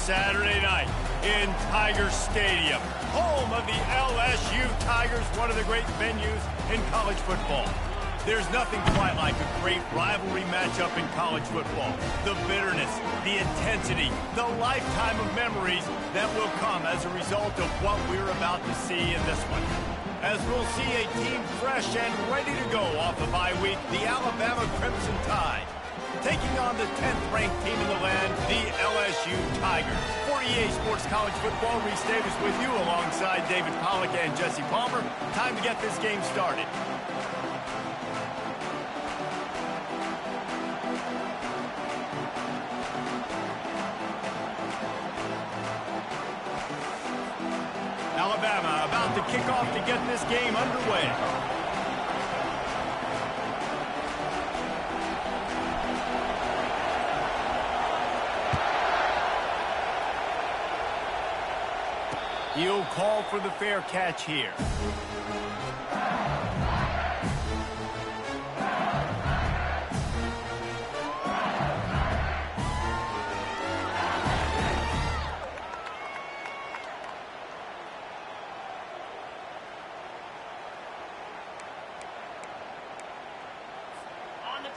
Saturday night in Tiger Stadium, home of the LSU Tigers, one of the great venues in college football. There's nothing quite like a great rivalry matchup in college football. The bitterness, the intensity, the lifetime of memories that will come as a result of what we're about to see in this one. As we'll see a team fresh and ready to go off the bye week, the Alabama Crimson Tide, taking on the 10th-ranked team in the land, the LSU Tigers. For EA Sports College Football, Reese Davis with you alongside David Pollack and Jesse Palmer. Time to get this game started. Alabama about to kick off to get this game underway. He'll call for the fair catch here.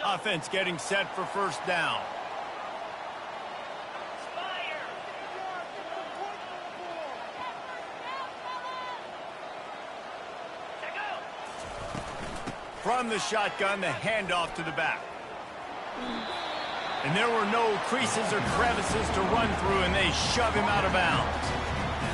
Offense getting set for first down. From the shotgun, the handoff to the back. And there were no creases or crevices to run through, and they shove him out of bounds.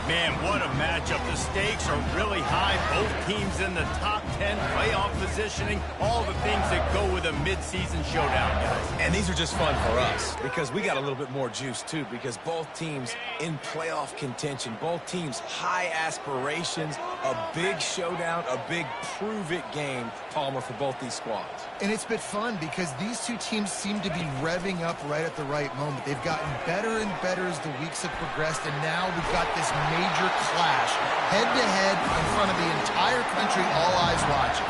Man, what a matchup. The stakes are really high. Both teams in the top 10, playoff positioning, all the things that go with a midseason showdown, guys. And these are just fun for us because we got a little bit more juice, too, because both teams in playoff contention, both teams high aspirations, a big showdown, a big prove-it game, Palmer, for both these squads. And it's been fun because these two teams seem to be revving up right at the right moment. They've gotten better and better as the weeks have progressed, and now we've got this major clash, head-to-head in front of the entire country, all eyes watching.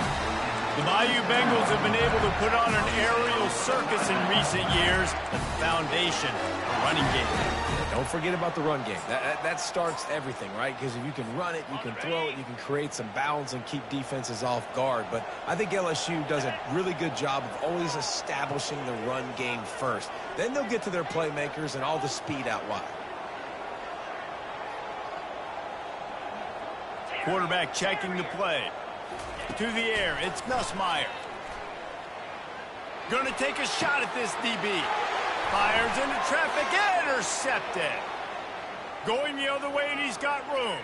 The Bayou Bengals have been able to put on an aerial circus in recent years. The foundation, the running game. Don't forget about the run game. That starts everything, right? Because if you can run it, you can throw it, you can create some balance and keep defenses off guard. But I think LSU does a really good job of always establishing the run game first. Then they'll get to their playmakers and all the speed out wide. Quarterback checking the play. To the air, it's Nussmeier. Going to take a shot at this DB. Fires into traffic, intercepted. Going the other way, and he's got room.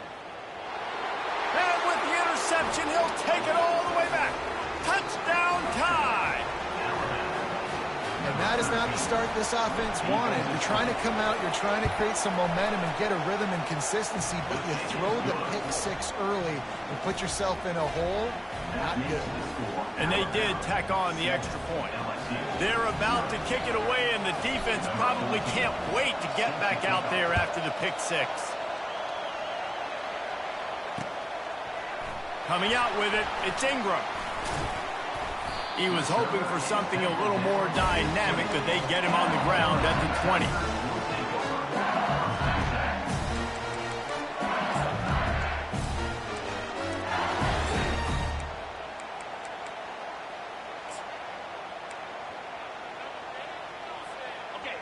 And with the interception, he'll take it all the way back. Touchdown Tide. And that is not the start this offense wanted. You're trying to come out, you're trying to create some momentum and get a rhythm and consistency, but you throw the pick six early and put yourself in a hole. Not good. And they did tack on the extra point. They're about to kick it away, and the defense probably can't wait to get back out there after the pick six. Coming out with it, it's Ingram. He was hoping for something a little more dynamic, but they get him on the ground at the 20.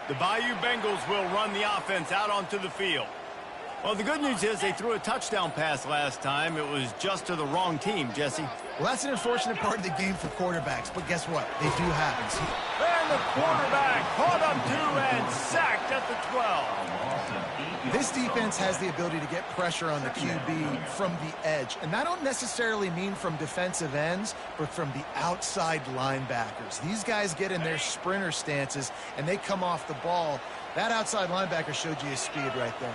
The Bayou Bengals will run the offense out onto the field. Well, the good news is they threw a touchdown pass last time. It was just to the wrong team, Jesse. Well, that's an unfortunate part of the game for quarterbacks, but guess what? They do happen. And the quarterback caught up to and sacked at the 12. This defense has the ability to get pressure on the QB from the edge, and I don't necessarily mean from defensive ends, but from the outside linebackers. These guys get in their sprinter stances, and they come off the ball. That outside linebacker showed you his speed right there.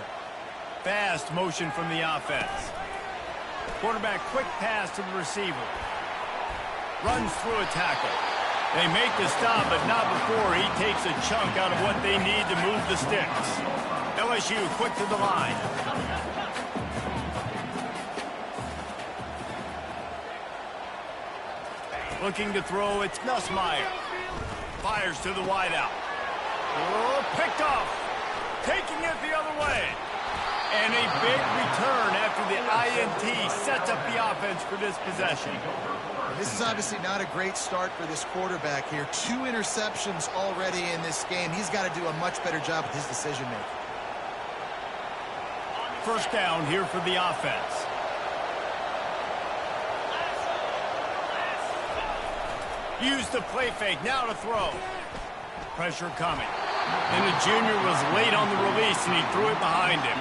Fast motion from the offense. Quarterback quick pass to the receiver. Runs through a tackle. They make the stop, but not before he takes a chunk out of what they need to move the sticks. LSU quick to the line. Looking to throw, it's Nussmeier. Fires to the wideout. Oh, picked off. taking it the other way. And a big return after the INT sets up the offense for this possession. This is obviously not a great start for this quarterback here. 2 interceptions already in this game. He's got to do a much better job with his decision-making. First down here for the offense. Use the play fake, now to throw. Pressure coming. And the junior was late on the release, and he threw it behind him.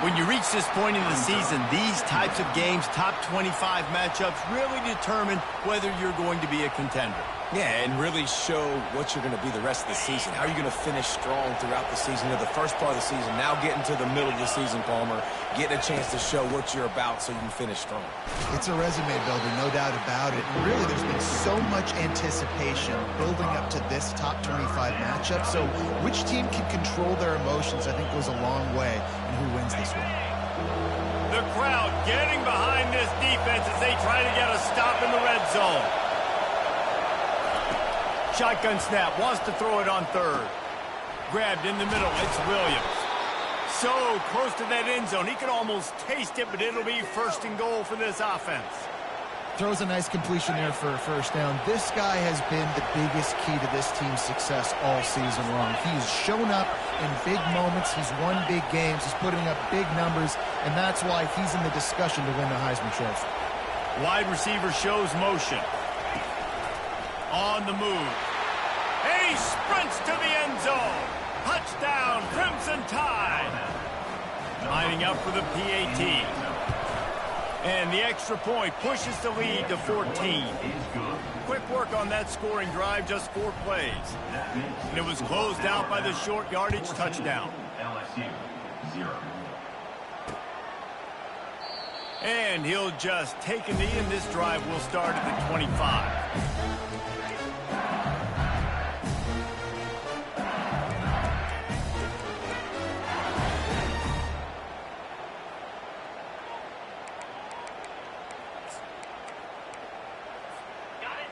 When you reach this point in the season, these types of games, top 25 matchups, really determine whether you're going to be a contender. Yeah, and really show what you're going to be the rest of the season. How are you going to finish strong throughout the season, or the first part of the season, now getting to the middle of the season, Palmer, getting a chance to show what you're about so you can finish strong. It's a resume builder, no doubt about it. And really, there's been so much anticipation building up to this top 25 matchup. So which team can control their emotions, I think, goes a long way in who wins this one. The crowd getting behind this defense as they try to get a stop in the red zone. Shotgun snap, wants to throw it on third. Grabbed in the middle, it's Williams. So close to that end zone, he could almost taste it, but it'll be first and goal for this offense. Throws a nice completion there for a first down. This guy has been the biggest key to this team's success all season long. He's shown up in big moments. He's won big games. He's putting up big numbers, and that's why he's in the discussion to win the Heisman Trophy. Wide receiver shows motion. On the move. And he sprints to the end zone. Touchdown, Crimson Tide. Lining up for the PAT. And the extra point pushes the lead to 14. Quick work on that scoring drive, just 4 plays. And it was closed out by the short yardage touchdown. LSU 0. And he'll just take a knee, and this drive will start at the 25.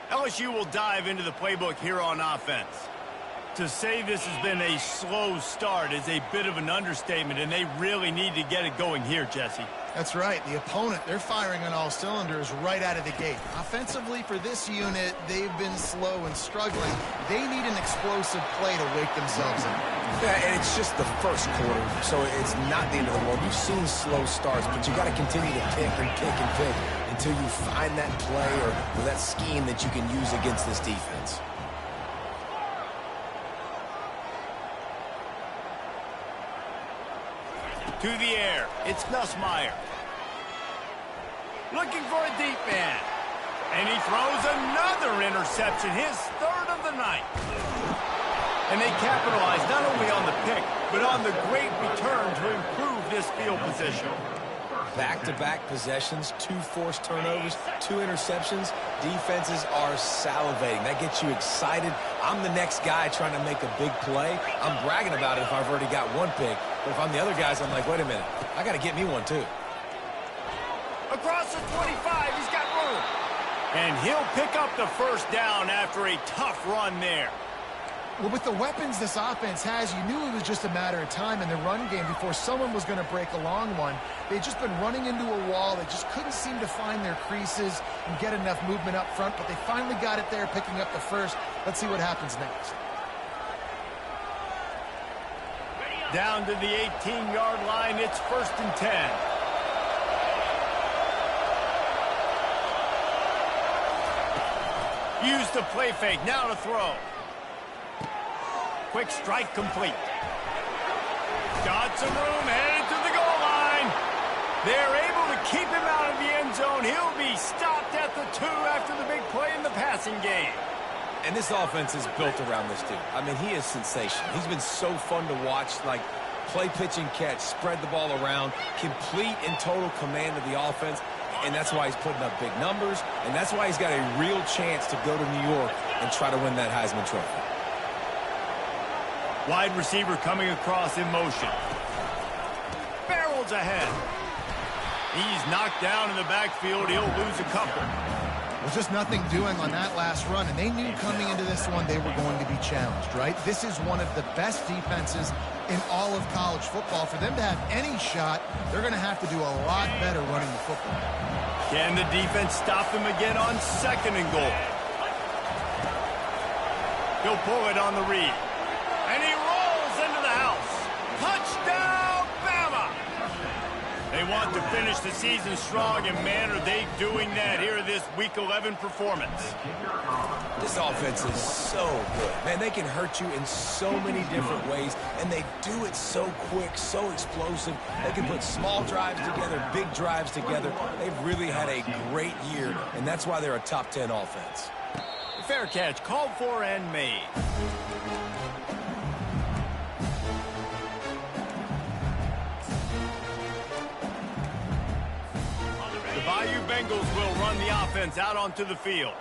LSU will dive into the playbook here on offense. To say this has been a slow start is a bit of an understatement, and they really need to get it going here, Jesse. That's right. The opponent, they're firing on all cylinders right out of the gate. Offensively, for this unit, they've been slow and struggling. They need an explosive play to wake themselves up. Yeah, and it's just the first quarter, so it's not the end of the world. You've seen slow starts, but you got to continue to pick and pick and pick until you find that play or that scheme that you can use against this defense. To the air, it's Nussmeier. Looking for a deep man. And he throws another interception, his third of the night. And they capitalize not only on the pick, but on the great return to improve this field position. Back-to-back possessions, 2 forced turnovers, 2 interceptions. Defenses are salivating. That gets you excited. I'm the next guy trying to make a big play. I'm bragging about it if I've already got 1 pick. But if I'm the other guys, I'm like, wait a minute. I got to get me 1, too. Across the 25, he's got room. And he'll pick up the first down after a tough run there. Well, with the weapons this offense has, you knew it was just a matter of time in the run game before someone was going to break a long one. They'd just been running into a wall. They just couldn't seem to find their creases and get enough movement up front, but they finally got it there, picking up the first. Let's see what happens next. Down to the 18-yard line, it's 1st and 10. Use the play fake, now to throw. Quick strike complete. Got some room, headed to the goal line. They're able to keep him out of the end zone. He'll be stopped at the 2 after the big play in the passing game. And this offense is built around this dude. I mean, he is sensational. He's been so fun to watch, like play, pitch, and catch, spread the ball around, complete and total command of the offense. And that's why he's putting up big numbers, and that's why he's got a real chance to go to New York and try to win that Heisman Trophy. Wide receiver coming across in motion. Barrels ahead. He's knocked down in the backfield. He'll lose a couple. There's just nothing doing on that last run, and they knew coming into this one they were going to be challenged, right? This is one of the best defenses in all of college football. For them to have any shot, they're going to have to do a lot better running the football. Can the defense stop them again on 2nd and goal? He'll pull it on the read. And he rolls into the house. Touchdown, Bama! They want to finish the season strong, and man, are they doing that here in this Week 11 performance. This offense is so good. Man, they can hurt you in so many different ways, and they do it so quick, so explosive. They can put small drives together, big drives together. They've really had a great year, and that's why they're a top 10 offense. Fair catch, called for and made. The Bayou Bengals will run the offense out onto the field.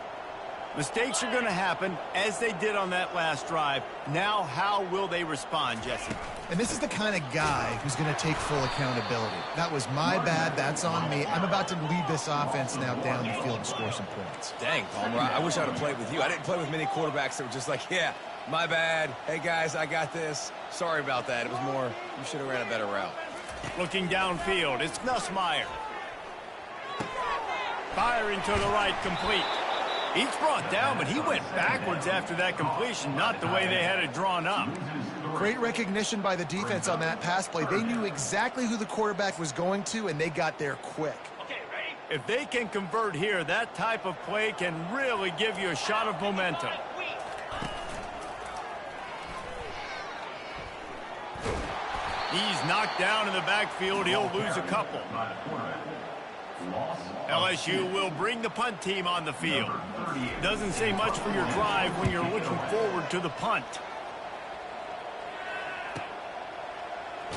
Mistakes are going to happen, as they did on that last drive. Now, how will they respond, Jesse? And this is the kind of guy who's going to take full accountability. That was my bad. That's on me. I'm about to lead this offense now down the field and score some points. Dang, Palmer, I wish I would have played with you. I didn't play with many quarterbacks that were just like, yeah, my bad. Hey, guys, I got this. Sorry about that. It was more, you should have ran a better route. Looking downfield, it's Nussmeier. Firing to the right, complete. He's brought down, but he went backwards after that completion, not the way they had it drawn up. Great recognition by the defense on that pass play. They knew exactly who the quarterback was going to, and they got there quick. If they can convert here, that type of play can really give you a shot of momentum. He's knocked down in the backfield. He'll lose a couple. LSU will bring the punt team on the field. Doesn't say much for your drive when you're looking forward to the punt.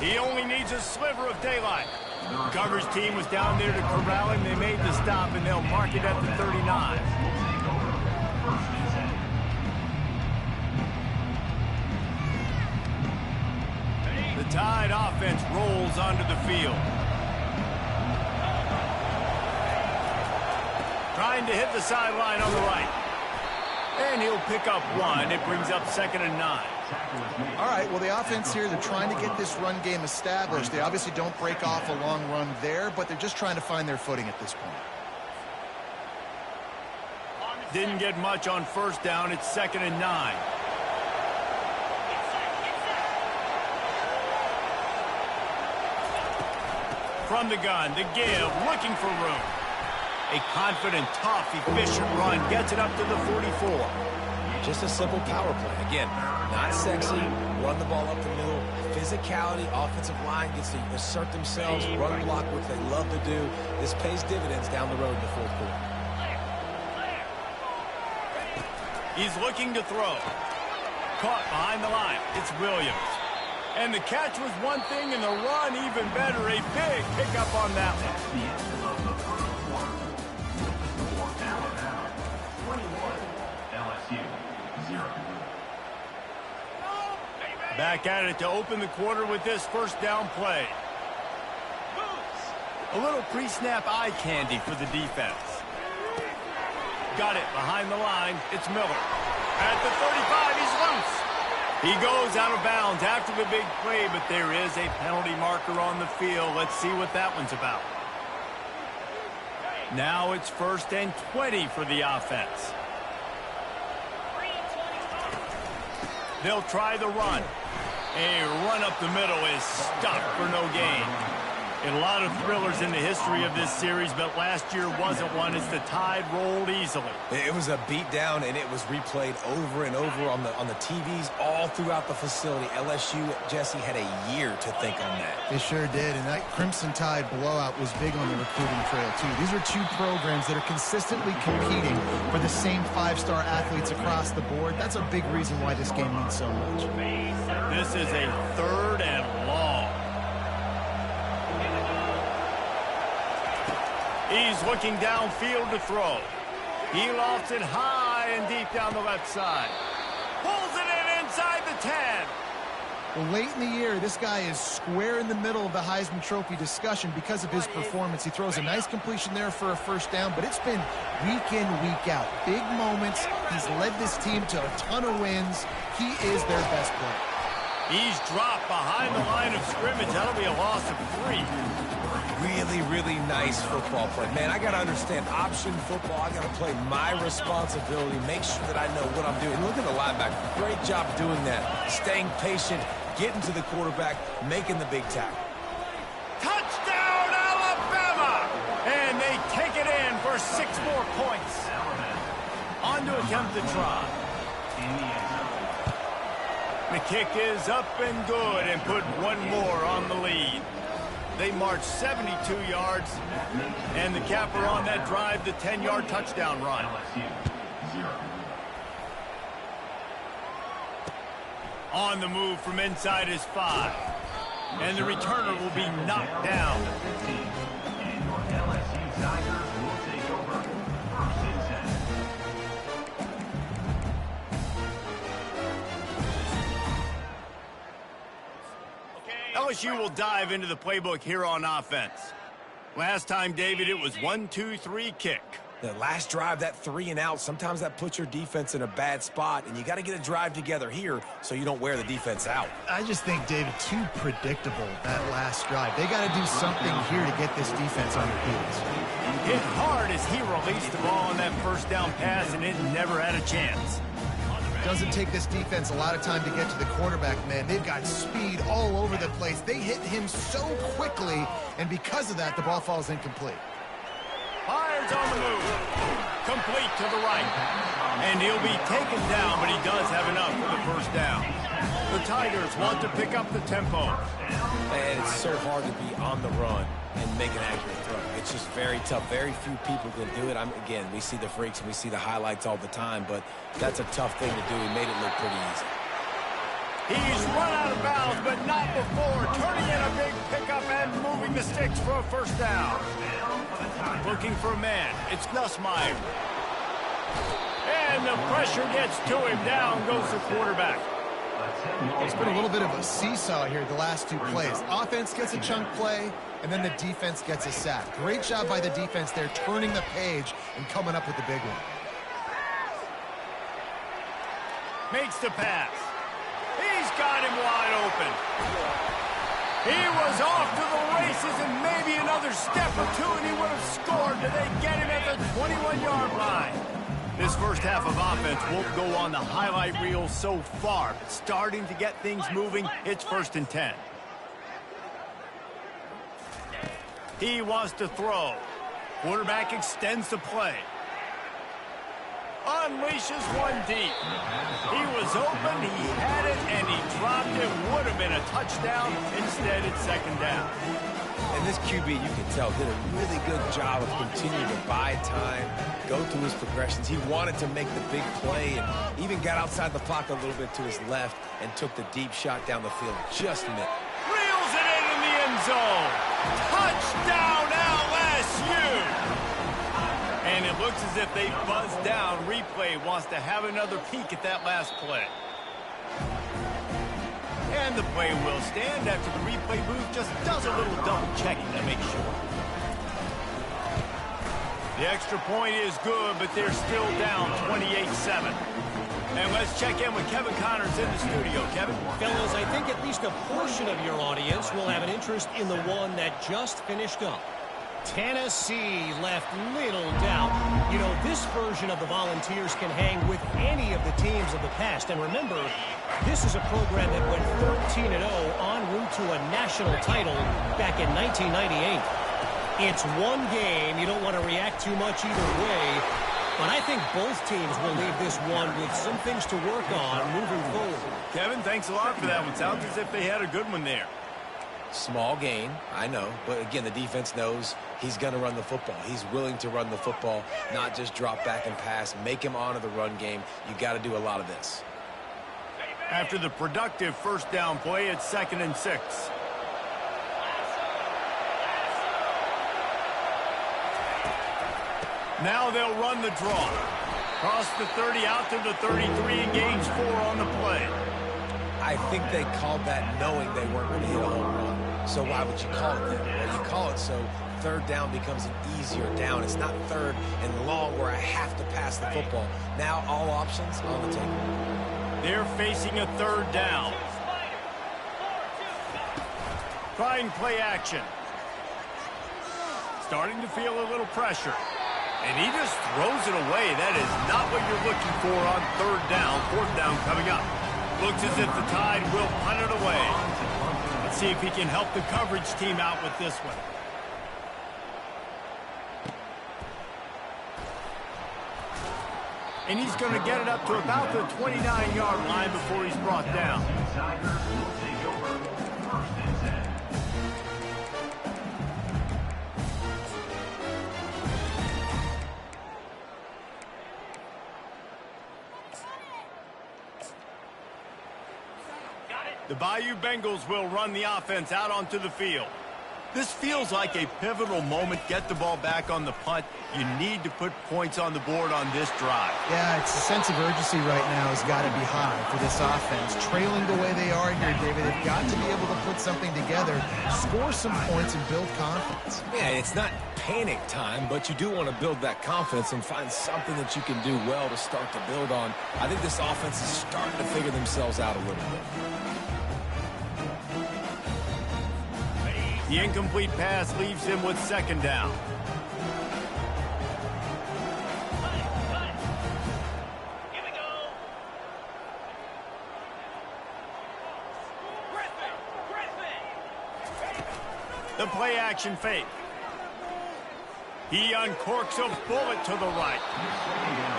He only needs a sliver of daylight. Coverage team was down there to corral him. They made the stop, and they'll mark it at the 39. The Tide offense rolls onto the field. Trying to hit the sideline on the right. And he'll pick up one. It brings up 2nd and 9. All right, well, the offense here, they're trying to get this run game established. They obviously don't break off a long run there, but they're just trying to find their footing at this point. Didn't get much on 1st down. It's 2nd and 9. From the gun, the give, looking for room. A confident, tough, efficient run gets it up to the 44. Just a simple power play. Again, not sexy, run the ball up the middle. Physicality, offensive line gets to assert themselves, run block, which they love to do. This pays dividends down the road in the 4th quarter. He's looking to throw. Caught behind the line. It's Williams. And the catch was one thing, and the run even better. A big pickup on that one. Back at it to open the quarter with this 1st down play. A little pre-snap eye candy for the defense. Got it behind the line. It's Miller. At the 35, he's loose. He goes out of bounds after the big play, but there is a penalty marker on the field. Let's see what that one's about. Now it's 1st and 20 for the offense. They'll try the run. A run up the middle is stuffed for no gain. And a lot of thrillers in the history of this series, but last year wasn't one as the Tide rolled easily. It was a beatdown, and it was replayed over and over on the TVs all throughout the facility. LSU, Jesse, had a year to think on that. They sure did, and that Crimson Tide blowout was big on the recruiting trail, too. These are two programs that are consistently competing for the same 5-star athletes across the board. That's a big reason why this game means so much. This is a 3rd and long. He's looking downfield to throw. He lofts it high and deep down the left side. Pulls it in inside the 10. Well, late in the year, this guy is square in the middle of the Heisman Trophy discussion because of his performance. He throws a nice completion there for a first down, but it's been week in, week out. Big moments. He's led this team to a ton of wins. He is their best player. He's dropped behind the line of scrimmage. That'll be a loss of 3. Really, really nice football play. Man, I got to understand option football. I got to play my responsibility, make sure that I know what I'm doing. Look at the linebacker. Great job doing that. Staying patient, getting to the quarterback, making the big tackle. Touchdown, Alabama! And they take it in for 6 more points. On to attempt the try. The kick is up and good and put 1 more on the lead. They march 72 yards, and the capper on that drive, the 10-yard touchdown run. On the move from inside his 5. And the returner will be knocked down. LSU will dive into the playbook here on offense. Last time, David, it was 1-2-3 kick. The last drive, that 3 and out, sometimes that puts your defense in a bad spot, and you got to get a drive together here so you don't wear the defense out. I just think, David, too predictable, that last drive. They got to do something here to get this defense on their heels. Hit hard as he released the ball on that first down pass, and it never had a chance. Doesn't take this defense a lot of time to get to the quarterback, man. They've got speed all over the place. They hit him so quickly, and because of that, the ball falls incomplete. Fires on the move. Complete to the right. And he'll be taken down, but he does have enough for the first down. The Tigers want to pick up the tempo. And it's so hard to be on the run and make an accurate throw. It's just very tough. Very few people can do it. Again, we see the freaks and we see the highlights all the time, but that's a tough thing to do. He made it look pretty easy. He's run out of bounds, but not before. Turning in a big pickup and moving the sticks for a first down. Looking for a man. It's Nussmeier. And the pressure gets to him. Down goes the quarterback. It's been a little bit of a seesaw here the last 2 plays. Offense gets a chunk play, and then the defense gets a sack. Great job by the defense there, turning the page and coming up with the big one. Makes the pass. He's got him wide open. He was off to the races and maybe another step or 2 and he would have scored. Did they get him at the 21-yard line? This first half of offense won't go on the highlight reel so far, but starting to get things moving, it's 1st and 10. He wants to throw. Quarterback extends the play. Unleashes one deep. He was open, he had it, and he dropped it. Would have been a touchdown. Instead, it's 2nd down. And this QB, you can tell, did a really good job of continuing to buy time, go through his progressions. He wanted to make the big play and even got outside the pocket a little bit to his left and took the deep shot down the field. Just a minute. Reels it in the end zone. Touchdown, LSU! And it looks as if they buzzed down. Replay wants to have another peek at that last play. And the play will stand after the replay booth just does a little double checking to make sure. The extra point is good, but they're still down 28-7. And let's check in with Kevin Connors in the studio. Kevin? Fellas, I think at least a portion of your audience will have an interest in the one that just finished up. Tennessee left little doubt. You know, this version of the Volunteers can hang with any of the teams of the past. And remember, this is a program that went 13-0 en route to a national title back in 1998. It's one game. You don't want to react too much either way. But I think both teams will leave this one with some things to work on moving forward. Kevin, thanks a lot for that one. Sounds as if they had a good one there. Small gain, I know. But again, the defense knows he's going to run the football. He's willing to run the football, not just drop back and pass. Make him honor the run game. You got to do a lot of this. After the productive first down play, it's 2nd and 6. Now they'll run the draw. Cross the 30 out to the 33 and gains 4 on the play. I think they called that knowing they weren't going to hit a home run. So why would you call it that? Well, you call it so third down becomes an easier down. It's not third and long where I have to pass the football. Now all options on the table. They're facing a third down. Trying play action. Starting to feel a little pressure. And he just throws it away. That is not what you're looking for on third down. Fourth down coming up. Looks as if the Tide will punt it away. Let's see if he can help the coverage team out with this one. And he's going to get it up to about the 29-yard line before he's brought down. The Bayou Bengals will run the offense out onto the field. This feels like a pivotal moment. Get the ball back on the punt. You need to put points on the board on this drive. Yeah, it's a sense of urgency right now has got to be high for this offense. Trailing the way they are here, David, they've got to be able to put something together, score some points, and build confidence. Yeah, it's not panic time, but you do want to build that confidence and find something that you can do well to start to build on. I think this offense is starting to figure themselves out a little bit. The incomplete pass leaves him with second down. Here we go. The play action fake. He uncorks a bullet to the right.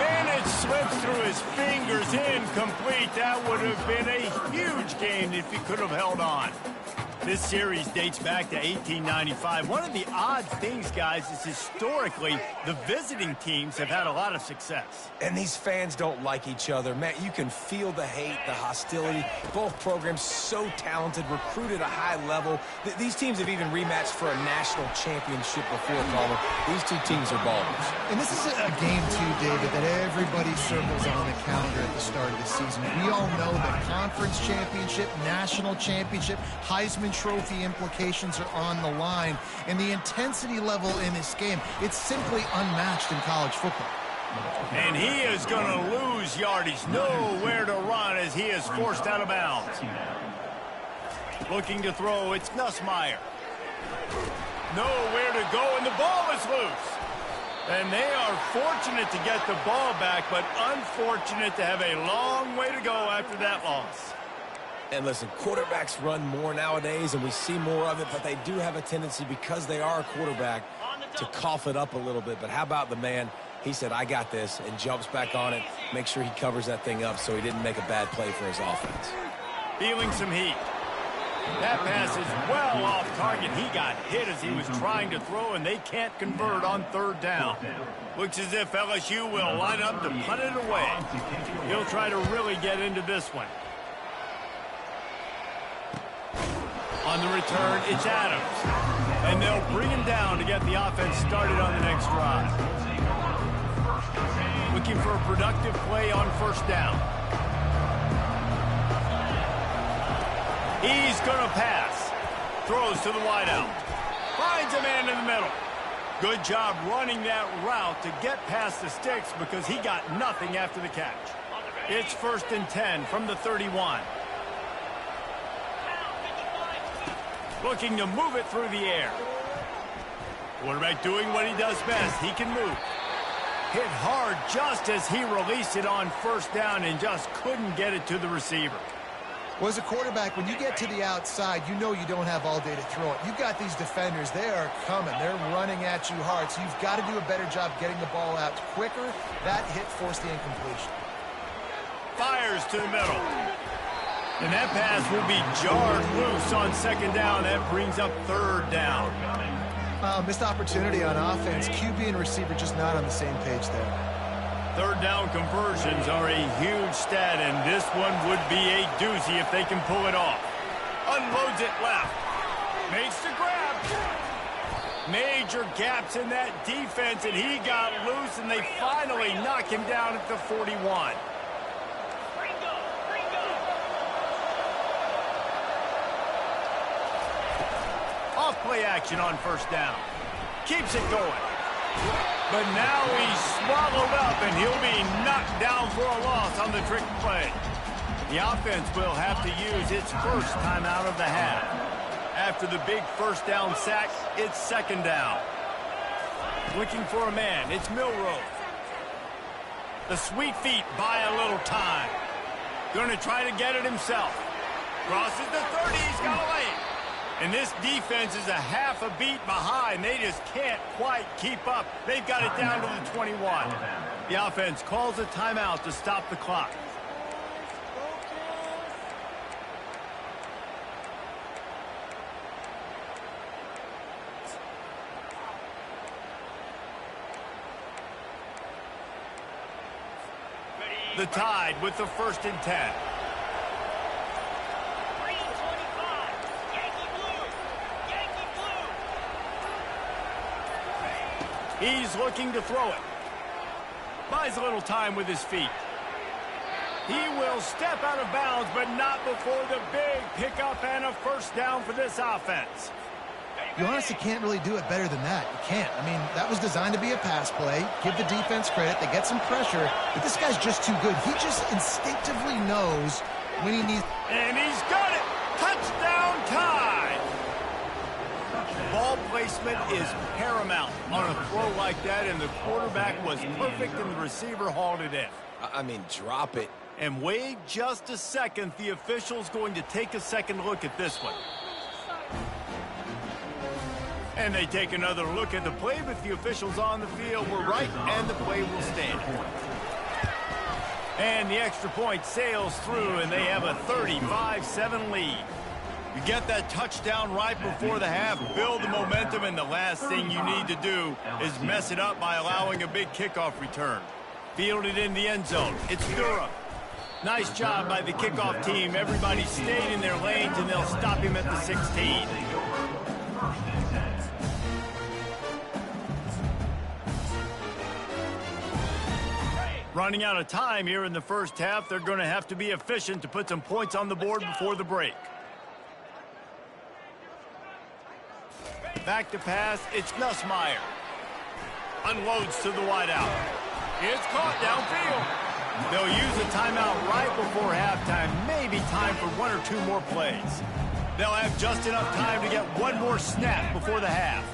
And it slips through his fingers, incomplete. That would have been a huge gain if he could have held on. This series dates back to 1895. One of the odd things, guys, is historically the visiting teams have had a lot of success. And these fans don't like each other. Matt, you can feel the hate, the hostility. Both programs so talented, recruited at a high level. These teams have even rematched for a national championship before, Palmer. These two teams are ballers. And this is a game, too, David, that everybody circles on the calendar at the start of the season. We all know that conference championship, national championship, Heisman Trophy implications are on the line, and the intensity level in this game, it's simply unmatched in college football. And he is going to lose yardage, nowhere to run as he is forced out of bounds. Looking to throw, it's Nussmeier. Nowhere to go, and the ball is loose. And they are fortunate to get the ball back, but unfortunate to have a long way to go after that loss. And listen, quarterbacks run more nowadays, and we see more of it, but they do have a tendency, because they are a quarterback, to cough it up a little bit. But how about the man? He said, I got this, and jumps back on it, make sure he covers that thing up so he didn't make a bad play for his offense. Feeling some heat. That pass is well off target. He got hit as he was trying to throw, and they can't convert on third down. Looks as if LSU will line up to punt it away. He'll try to really get into this one. On the return, it's Adams. And they'll bring him down to get the offense started on the next drive. Looking for a productive play on first down. He's going to pass. Throws to the wideout. Finds a man in the middle. Good job running that route to get past the sticks because he got nothing after the catch. It's 1st and 10 from the 31. Looking to move it through the air. Quarterback doing what he does best. He can move. Hit hard just as he released it on first down and just couldn't get it to the receiver. Well, as a quarterback, when you get to the outside, you know you don't have all day to throw it. You've got these defenders. They are coming. They're running at you hard. So you've got to do a better job getting the ball out quicker. That hit forced the incompletion. Fires to the middle. And that pass will be jarred loose on second down. That brings up third down. Missed opportunity on offense. QB and receiver just not on the same page there. Third down conversions are a huge stat, and this one would be a doozy if they can pull it off. Unloads it left. Makes the grab. Major gaps in that defense, and he got loose, and they finally knock him down at the 41. Play action on first down. Keeps it going. But now he's swallowed up, and he'll be knocked down for a loss on the trick play. The offense will have to use its first timeout of the half. After the big first down sack, it's second down. Looking for a man, it's Milrow. The sweet feet buy a little time. Going to try to get it himself. Crosses the 30, he's got away. And this defense is a half a beat behind. They just can't quite keep up. They've got it down to the 21. The offense calls a timeout to stop the clock. The Tide with the 1st and 10. He's looking to throw it. Buys a little time with his feet. He will step out of bounds, but not before the big pickup and a first down for this offense. You honestly can't really do it better than that. You can't. I mean, that was designed to be a pass play. Give the defense credit. They get some pressure, but this guy's just too good. He just instinctively knows when he needs... And he's got it! Touchdown Tide! Ball placement is paramount on a throw like that, and the quarterback was perfect, and the receiver hauled it in. I mean, drop it. And wait just a second. The official's going to take a second look at this one. And they take another look at the play, but the officials on the field were right, and the play will stand. And the extra point sails through, and they have a 35-7 lead. You get that touchdown right before the half, build the momentum, and the last thing you need to do is mess it up by allowing a big kickoff return. Fielded in the end zone. It's Durham. Nice job by the kickoff team. Everybody stayed in their lanes, and they'll stop him at the 16. Running out of time here in the first half. They're going to have to be efficient to put some points on the board before the break. Back to pass. It's Nussmeier. Unloads to the wideout. It's caught downfield. They'll use a timeout right before halftime. Maybe time for 1 or 2 more plays. They'll have just enough time to get one more snap before the half.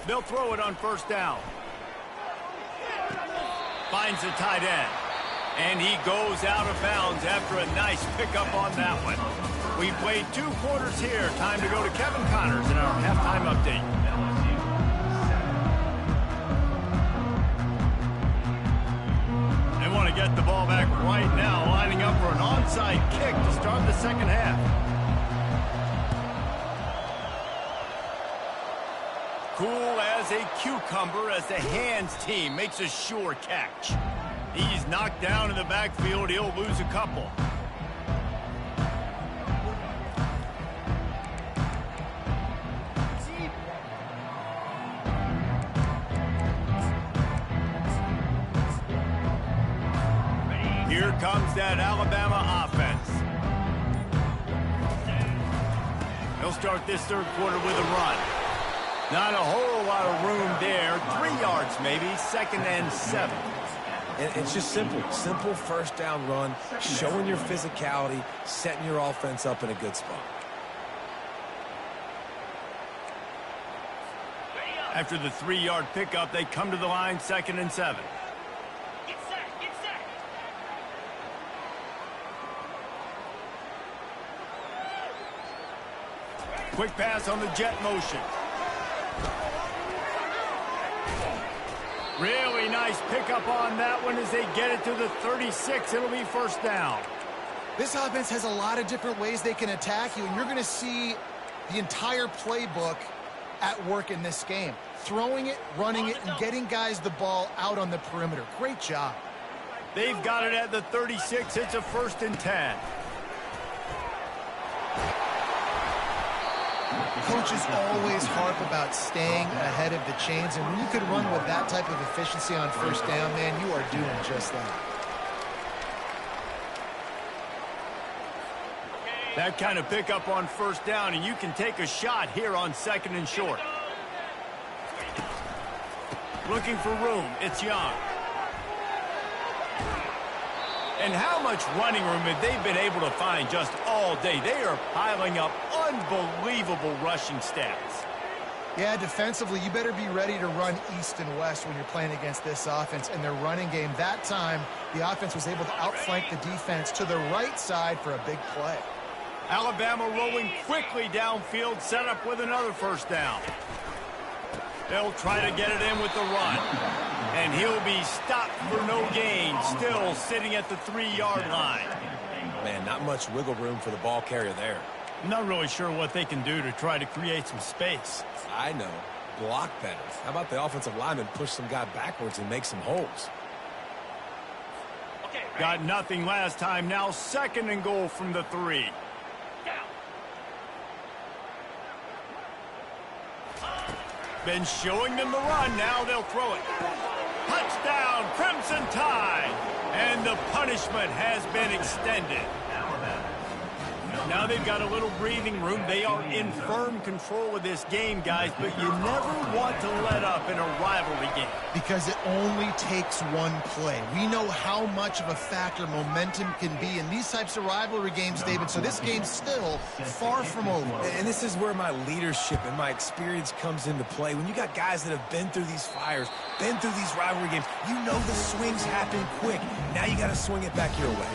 They'll throw it on first down. Finds the tight end. And he goes out of bounds after a nice pickup on that one. We've played 2 quarters here. Time to go to Kevin Connors in our halftime update. They want to get the ball back right now, lining up for an onside kick to start the second half. Cool as a cucumber as the hands team makes a sure catch. He's knocked down in the backfield. He'll lose a couple. Here comes that Alabama offense. They'll start this third quarter with a run. Not a whole lot of room there. 3 yards maybe, 2nd and 7. And it's just simple. Simple first down run, showing your physicality, setting your offense up in a good spot. After the 3-yard pickup, they come to the line, 2nd and 7. Get set, get set. Quick pass on the jet motion. Really nice pickup on that one as they get it to the 36. It'll be first down. This offense has a lot of different ways they can attack you, and you're going to see the entire playbook at work in this game. Throwing it, running it, and getting guys the ball out on the perimeter. Great job. They've got it at the 36. It's a 1st and 10. Coaches always harp about staying ahead of the chains, and when you can run with that type of efficiency on first down, man, you are doing just that. That kind of pickup on first down, and you can take a shot here on 2nd and short. Looking for room. It's Young. And how much running room have they been able to find just all day? They are piling up unbelievable rushing stats. Yeah, defensively, you better be ready to run east and west when you're playing against this offense and their running game. That time, the offense was able to outflank the defense to the right side for a big play. Alabama rolling quickly downfield, set up with another first down. They'll try to get it in with the run. And he'll be stopped for no gain, still sitting at the 3-yard line. Man, not much wiggle room for the ball carrier there. I'm not really sure what they can do to try to create some space. I know. Block better. How about the offensive lineman push some guy backwards and make some holes? Okay, ready? Got nothing last time. Now 2nd and goal from the 3. Down. Been showing them the run. Now they'll throw it. Touchdown, Crimson Tide. And the punishment has been extended. Now they've got a little breathing room. They are in firm control of this game, guys, but you never want to let up in a rivalry game. Because it only takes one play. We know how much of a factor momentum can be in these types of rivalry games, David, so this game's still far from over. And this is where my leadership and my experience comes into play. When you got guys that have been through these fires, been through these rivalry games, you know the swings happen quick. Now you got to swing it back your way.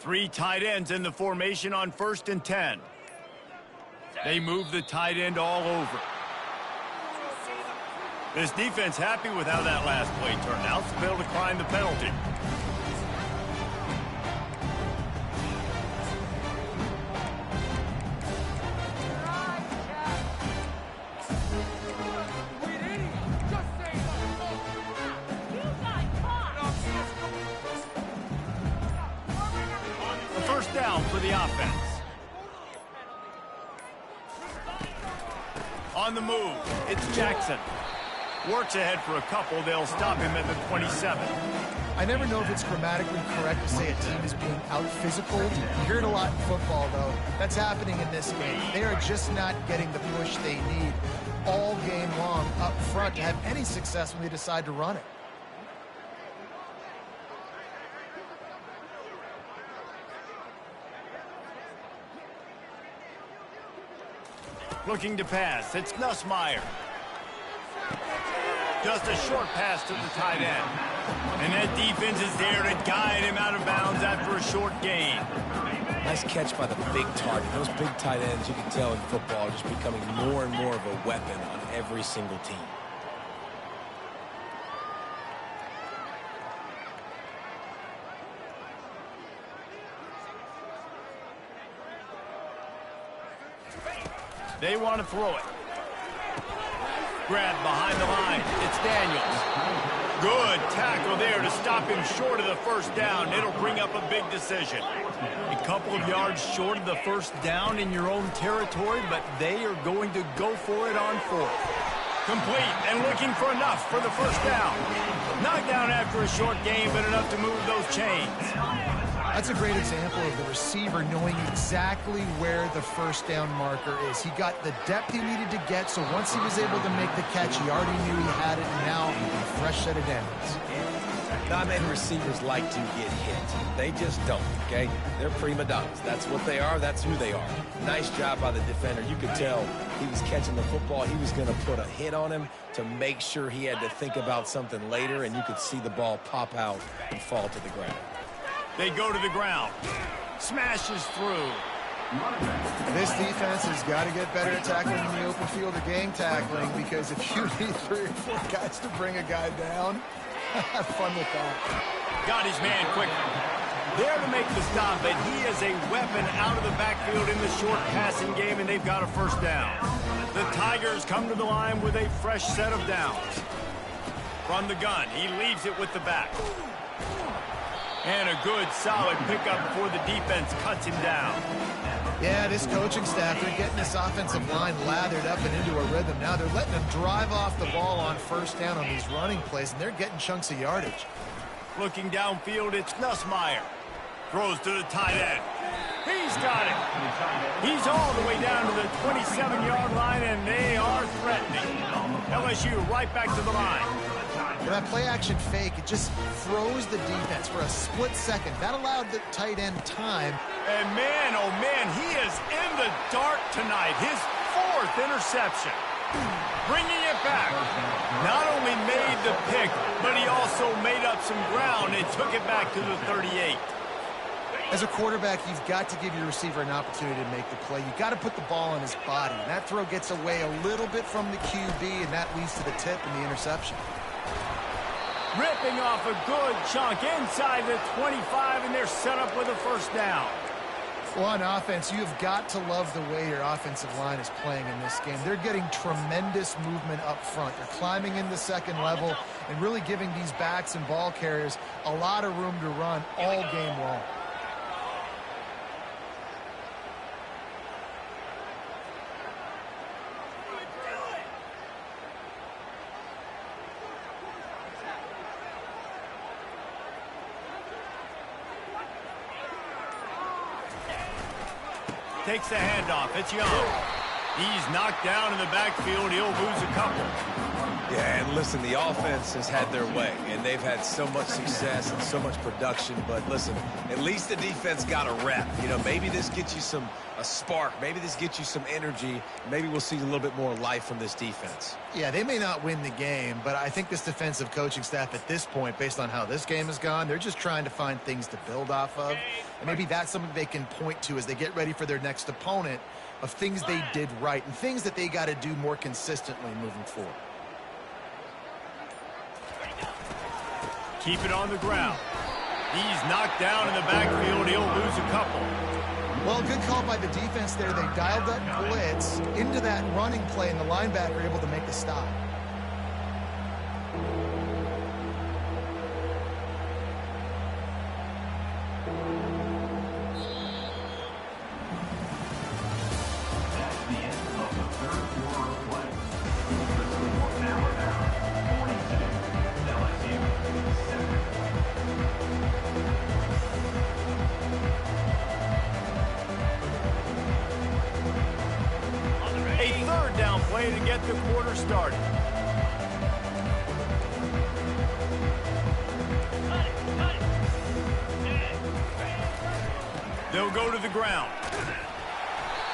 Three tight ends in the formation on 1st and 10. They move the tight end all over. This defense happy with how that last play turned out, so they'll decline the penalty. Down for the offense. On the move, it's Jackson. Works ahead for a couple. They'll stop him at the 27. I never know if it's grammatically correct to say a team is being out-physical. You hear it a lot in football, though. That's happening in this game. They are just not getting the push they need all game long up front to have any success when they decide to run it. Looking to pass. It's Nussmeier. Just a short pass to the tight end. And that defense is there to guide him out of bounds after a short gain. Nice catch by the big target. Those big tight ends, you can tell in football, are just becoming more and more of a weapon on every single team. They want to throw it. Grab behind the line. It's Daniels. Good tackle there to stop him short of the first down. It'll bring up a big decision. A couple of yards short of the first down in your own territory, but they are going to go for it on 4th. Complete and looking for enough for the first down. Knocked down after a short gain, but enough to move those chains. That's a great example of the receiver knowing exactly where the first down marker is. He got the depth he needed to get, so once he was able to make the catch, he already knew he had it, and now a fresh set of downs. Not many receivers like to get hit. They just don't, okay? They're prima donnas. That's what they are. That's who they are. Nice job by the defender. You could tell he was catching the football. He was going to put a hit on him to make sure he had to think about something later, and you could see the ball pop out and fall to the ground. They go to the ground. Smashes through. This defense has got to get better at tackling in the open field or gang tackling, because if you need 3 or 4 guys to bring a guy down, have fun with that. Got his man quick. There to make the stop, but he is a weapon out of the backfield in the short passing game, and they've got a first down. The Tigers come to the line with a fresh set of downs. From the gun, he leaves it with the back. And a good, solid pickup before the defense cuts him down. Yeah, this coaching staff, they're getting this offensive line lathered up and into a rhythm. Now they're letting them drive off the ball on first down on these running plays, and they're getting chunks of yardage. Looking downfield, it's Nussmeier. Throws to the tight end. He's got it. He's all the way down to the 27-yard line, and they are threatening. LSU right back to the line. For that play-action fake, it just froze the defense for a split second. That allowed the tight end time. And man, oh man, he is in the dark tonight. His 4th interception. Bringing it back. Not only made the pick, but he also made up some ground and took it back to the 38. As a quarterback, you've got to give your receiver an opportunity to make the play. You've got to put the ball on his body. And that throw gets away a little bit from the QB, and that leads to the tip and the interception. Ripping off a good chunk inside the 25, and they're set up with a first down. Well, on offense, you've got to love the way your offensive line is playing in this game. They're getting tremendous movement up front. They're climbing in the second level and really giving these backs and ball carriers a lot of room to run all game long. Takes the handoff. It's Young. He's knocked down in the backfield. He'll lose a couple. Yeah, and listen, the offense has had their way, and they've had so much success and so much production. But listen, at least the defense got a rep. You know, maybe this gets you a spark. Maybe this gets you some energy. Maybe we'll see a little bit more life from this defense. Yeah, they may not win the game, but I think this defensive coaching staff at this point, based on how this game has gone, they're just trying to find things to build off of. And maybe that's something they can point to as they get ready for their next opponent, of things they did right and things that they got to do more consistently moving forward. Keep it on the ground. He's knocked down in the backfield. He'll lose a couple. Well, good call by the defense there. They dialed up blitz into that running play, and the linebacker able to make the stop. To get the quarter started. They'll go to the ground.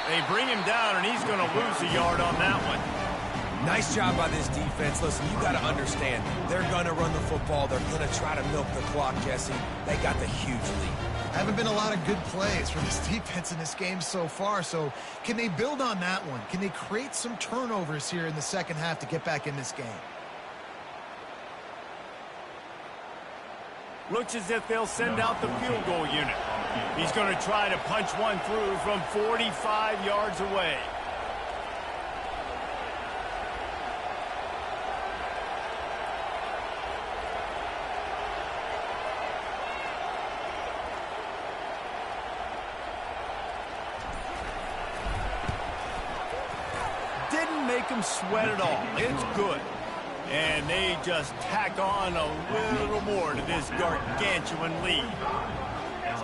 They bring him down, and he's going to lose a yard on that one. Nice job by this defense. Listen, you got to understand, they're going to run the football. They're going to try to milk the clock, Jesse. They got the huge lead. Haven't been a lot of good plays from this defense in this game so far, so can they build on that one? Can they create some turnovers here in the second half to get back in this game? Looks as if they'll send out the field goal unit. He's going to try to punch one through from 45 yards away. Make them sweat it all. It's good. And they just tack on a little more to this gargantuan lead.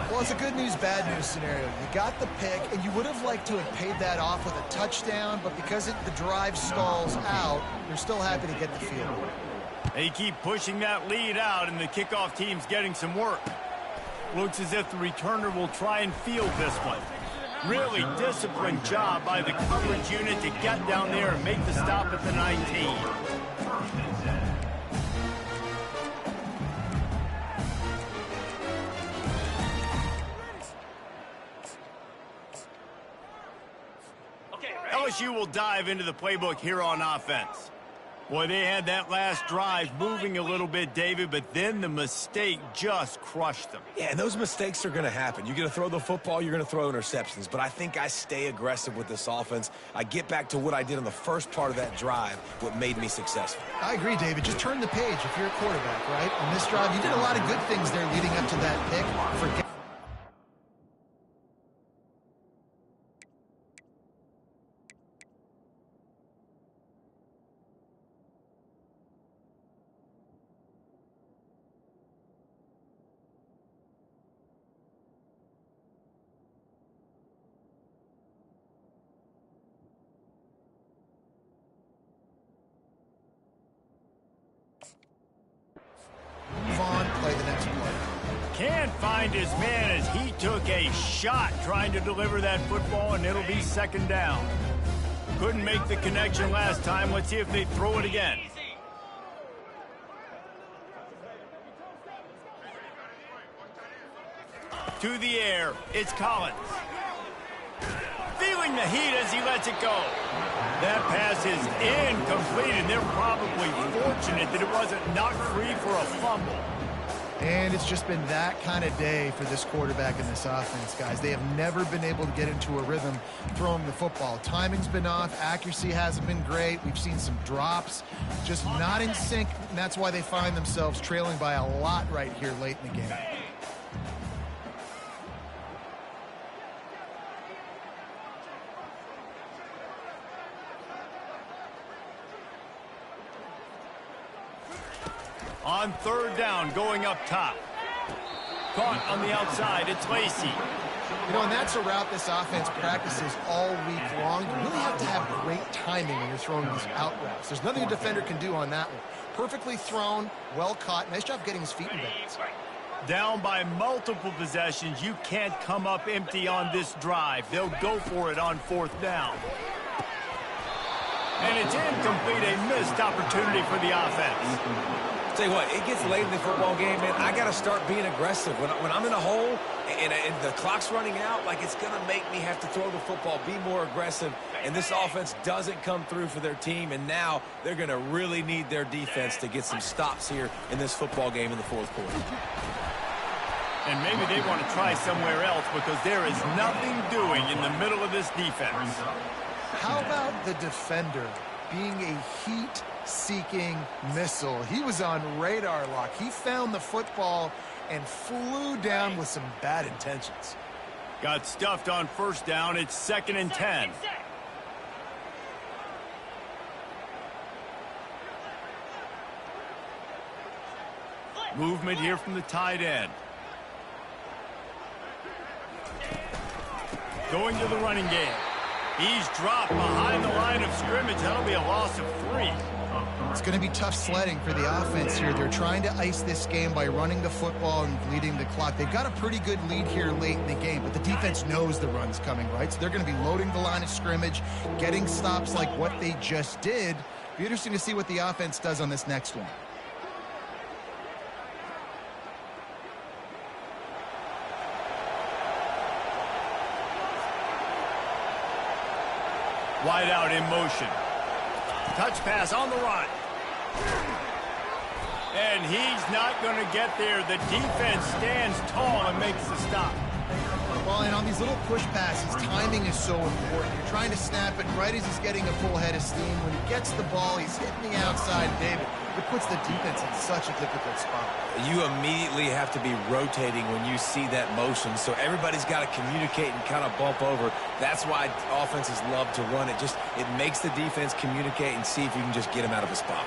Well, it's a good news, bad news scenario. You got the pick, and you would have liked to have paid that off with a touchdown, but because the drive stalls out, you're still happy to get the field goal. They keep pushing that lead out, and the kickoff team's getting some work. Looks as if the returner will try and field this one. Really disciplined job by the coverage unit to get down there and make the stop at the 19. LSU will dive into the playbook here on offense. Boy, they had that last drive moving a little bit, David, but then the mistake just crushed them. Yeah, and those mistakes are going to happen. You're going to throw the football, you're going to throw interceptions. But I think I stay aggressive with this offense. I get back to what I did on the first part of that drive, what made me successful. I agree, David. Just turn the page if you're a quarterback, right? On this drive, you did a lot of good things there leading up to that pick. Forget move on, play the next play. Can't find his man as he took a shot trying to deliver that football, and it'll be second down. Couldn't make the connection last time. Let's see if they throw it again. To the air, it's Collins. Feeling the heat as he lets it go. That pass is incomplete, and they're probably fortunate that it wasn't knocked free for a fumble. And it's just been that kind of day for this quarterback in this offense, guys. They have never been able to get into a rhythm throwing the football. Timing's been off. Accuracy hasn't been great. We've seen some drops, just not in sync, and that's why they find themselves trailing by a lot right here late in the game. On third down, going up top. Caught on the outside, it's Lacey. You know, and that's a route this offense practices all week long. You really have to have great timing when you're throwing these out routes. There's nothing a defender can do on that one. Perfectly thrown, well caught. Nice job getting his feet in bounds. Down by multiple possessions, you can't come up empty on this drive. They'll go for it on fourth down. And it's incomplete, a missed opportunity for the offense. Tell you what, it gets late in the football game, man. I got to start being aggressive. When I'm in a hole and the clock's running out, like it's going to make me have to throw the football, be more aggressive. And this offense doesn't come through for their team, and now they're going to really need their defense to get some stops here in this football game in the fourth quarter. And maybe they want to try somewhere else because there is nothing doing in the middle of this defense. How about the defender being a heat-seeking missile? He was on radar lock. He found the football and flew down with some bad intentions. Got stuffed on first down. It's 2nd and 10. Movement here from the tight end. Going to the running game. He's dropped behind the line of scrimmage. That'll be a loss of 3. It's going to be tough sledding for the offense here. They're trying to ice this game by running the football and leading the clock. They've got a pretty good lead here late in the game, but the defense knows the run's coming, right? So they're going to be loading the line of scrimmage, getting stops like what they just did. Be interesting to see what the offense does on this next one. Wide out in motion. Touch pass on the run. And he's not going to get there. The defense stands tall and makes the stop. Well, and on these little push passes, timing is so important. You're trying to snap it right as he's getting a full head of steam. When he gets the ball, he's hitting the outside, David. It puts the defense in such a difficult spot. You immediately have to be rotating when you see that motion, so everybody's got to communicate and kind of bump over. That's why offenses love to run it. It makes the defense communicate and see if you can just get him out of a spot.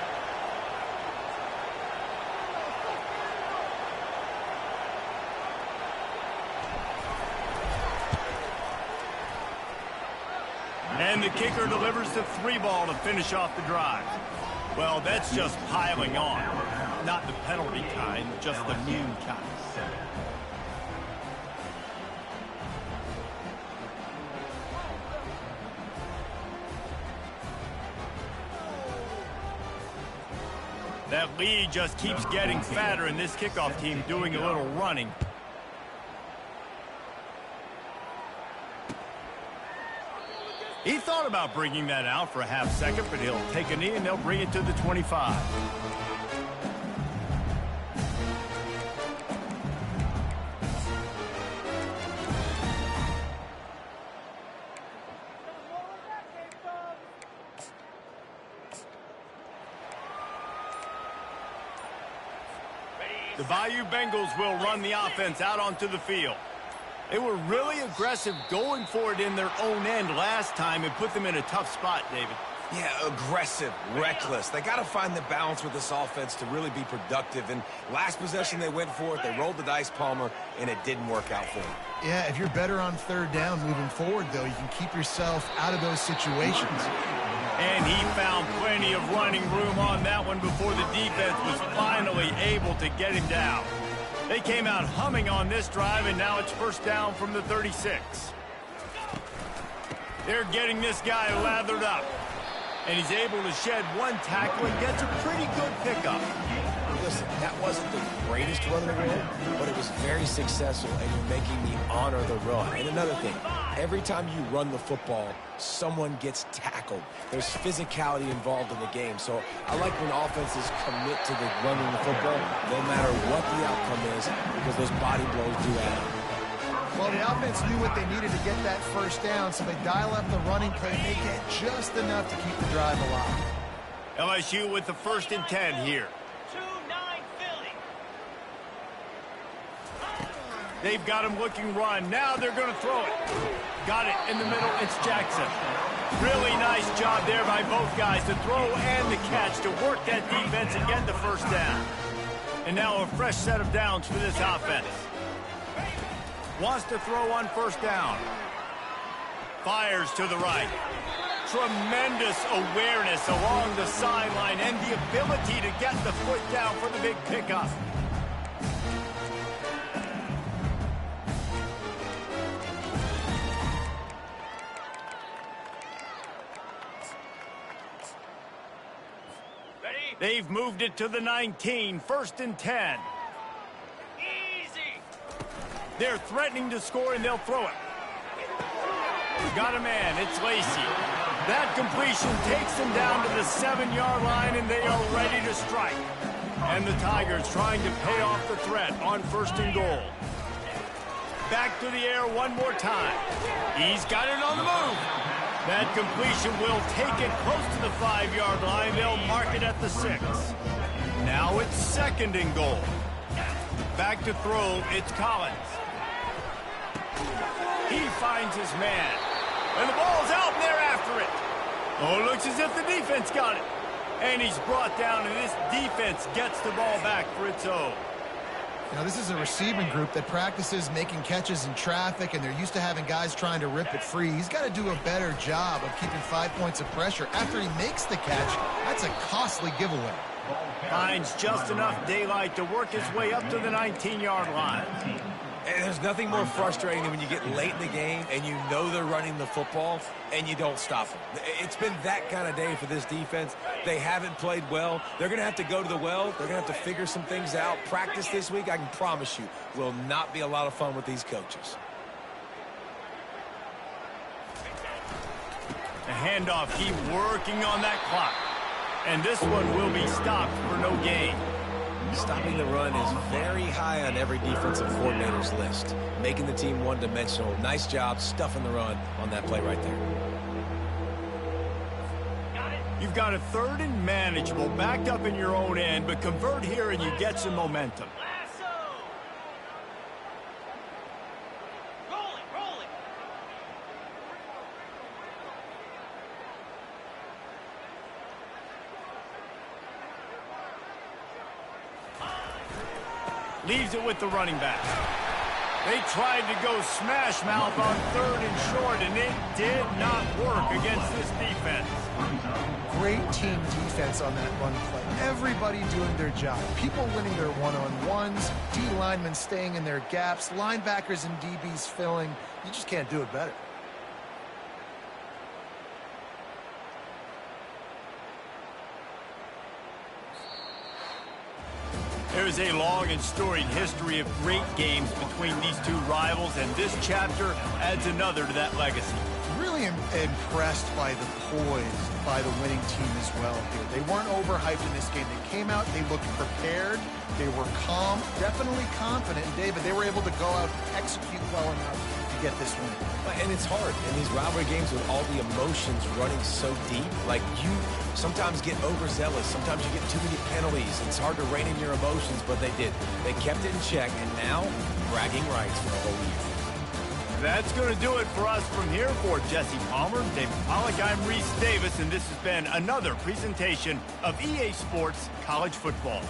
And the kicker delivers the 3-ball to finish off the drive. Well, that's just piling on. Not the penalty kind, just the mean kind. That lead just keeps getting fatter, and this kickoff team doing a little running. He thought about bringing that out for a half second, but he'll take a knee and they'll bring it to the 25. The Bayou Bengals will run the offense out onto the field. They were really aggressive going for it in their own end last time and put them in a tough spot, David. Yeah, aggressive, reckless. They got to find the balance with this offense to really be productive. And last possession, they went for it. They rolled the dice, Palmer, and it didn't work out for them. Yeah, if you're better on third down moving forward, though, you can keep yourself out of those situations. And he found plenty of running room on that one before the defense was finally able to get him down. They came out humming on this drive, and now it's first down from the 36. They're getting this guy lathered up. And he's able to shed one tackle and gets a pretty good pickup. Listen, that wasn't the greatest run in the world, but it was very successful, and you're making me honor the run. And another thing, every time you run the football, someone gets tackled. There's physicality involved in the game. So I like when offenses commit to the running the football, no matter what the outcome is, because those body blows do add up. Well, the offense knew what they needed to get that first down, so they dial up the running play. They get just enough to keep the drive alive. LSU with the 1st and 10 here. 2-9 Philly. They've got him looking run. Now they're going to throw it. Got it in the middle. It's Jackson. Really nice job there by both guys to throw and the catch to work that defense and get the first down. And now a fresh set of downs for this offense. Wants to throw on first down. Fires to the right. Tremendous awareness along the sideline and the ability to get the foot down for the big pickup. Ready? They've moved it to the 19, 1st and 10. Easy. They're threatening to score, and they'll throw it. Got a man. It's Lacy. That completion takes them down to the 7-yard line, and they are ready to strike. And the Tigers trying to pay off the threat on 1st and goal. Back to the air one more time. He's got it on the move. That completion will take it close to the 5-yard line. They'll mark it at the 6. Now it's 2nd and goal. Back to throw, it's Collins. He finds his man. And the ball's out, and they're after it. Oh, it looks as if the defense got it. And he's brought down, and this defense gets the ball back for its own. Now, this is a receiving group that practices making catches in traffic, and they're used to having guys trying to rip it free. He's got to do a better job of keeping 5 points of pressure. After he makes the catch, that's a costly giveaway. Finds just enough daylight to work his way up to the 19-yard line. And there's nothing more frustrating than when you get late in the game and you know they're running the football and you don't stop them. It's been that kind of day for this defense. They haven't played well. They're going to have to go to the well. They're going to have to figure some things out. Practice this week, I can promise you, will not be a lot of fun with these coaches. The handoff, keep working on that clock. And this one will be stopped for no gain. Stopping the run is very high on every defensive coordinator's list. Making the team one-dimensional. Nice job stuffing the run on that play right there. You've got a 3rd and manageable, backed up in your own end, but convert here and you get some momentum. Lasso. Rolling, rolling. Leaves it with the running back. They tried to go smash mouth on 3rd and short, and it did not work against this defense. Great team defense on that run play. Everybody doing their job. People winning their one-on-ones, D linemen staying in their gaps, linebackers and DBs filling. You just can't do it better. is a long and storied history of great games between these two rivals, and this chapter adds another to that legacy. Really impressed by the poise by the winning team as well here. They weren't overhyped in this game. They came out, they looked prepared, they were calm, definitely confident. And David, they were able to go out and execute well enough to get this win. And it's hard in these rivalry games with all the emotions running so deep. Like, you sometimes get overzealous. Sometimes you get too many penalties. It's hard to rein in your emotions, but they did. They kept it in check, and now bragging rights for the whole year. That's going to do it for us from here. For Jesse Palmer, David Pollack, I'm Reese Davis, and this has been another presentation of EA Sports College Football.